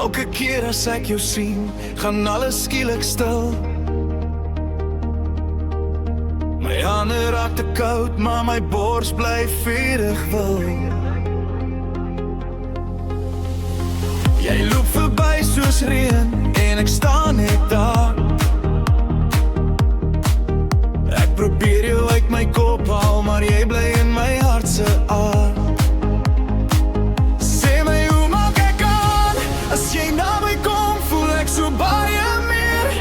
Elke keer as ek jou sien, gaan alles skielik stil. My hande raak te koud, maar my bors bly vurig wil. Jy loop verby soos reën en ek staan net daar. Ek probeer jou uit my kop haal, maar jy bly in my hart se aard. Sê my hoe maak ek aan, as jy na my kom, voel ek so baie meer.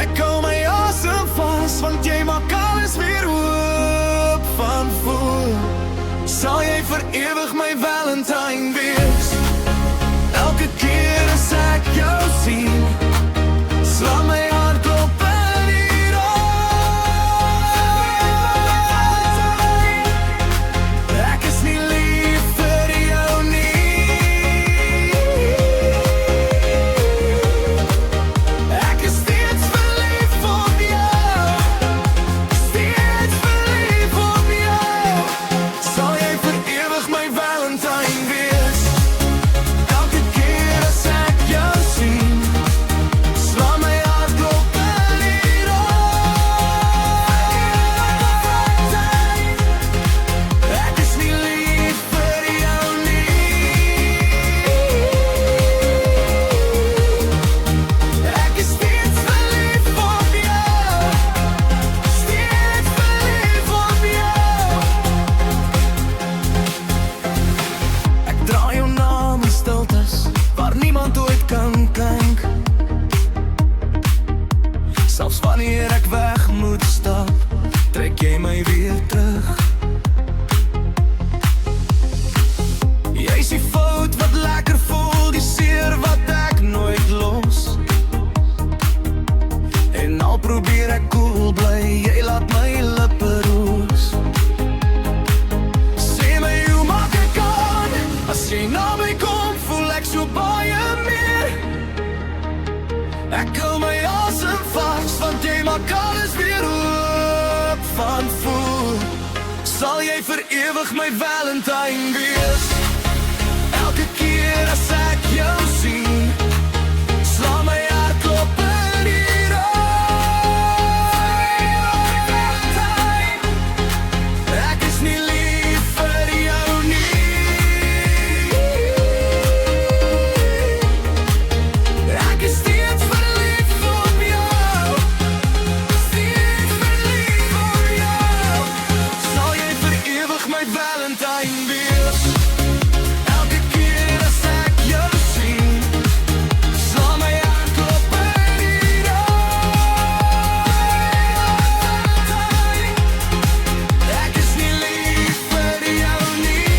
Ek hou my asem vas, want jy maak alles weer oop van voor. Sal jy vir ewig my Valentine wees? Elke keer as ek jou sien, slaan my hart klop in die oor. Ek is nie lief vir jou nie. Ek is steeds verlief op jou. Steeds verlief op jou. Sal jy vir ewig my Valentine wees? Elke keer as ek jou sien, slaan my hart klop in die oor. Ek is nie lief vir jou nie. Ek is steeds verlief op jou. Steeds verlief op jou. Ek dra jou naam in stiltes, waar niemand ooit kan klink. Selfs wanneer ek weg moet stap, trek jy my weer terug. Jy is die fout wat lekker voel, die seer wat ek nooit los. En al probeer ek cool bly, jy laat my lippe roos. Sê my hoe maak ek aan, as jy na my kom, voel ek so baie meer. Ek hou my asem vas, want jy maak alles weer oop van voor. Sal jy vir ewig my Valentine wees? Elke keer as ek jou sien, slaan my hart klop in die oor. Ek is nie lief vir jou nie. Ek is steeds verlief op jou. Steeds verlief op jou. Sal jy vir ewig my Valentine wees? Elke keer as ek jou sien, slaan my hart klop in die oor. Ek is nie lief vir jou nie.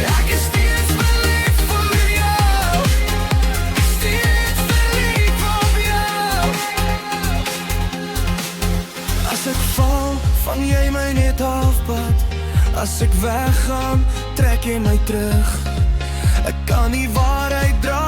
Ek is steeds verlief op jou. Steeds verlief op jou. As ek val, vang jy my net halfpad. As ek weggaan, trek jy my terug. Ek kan die waarheid dra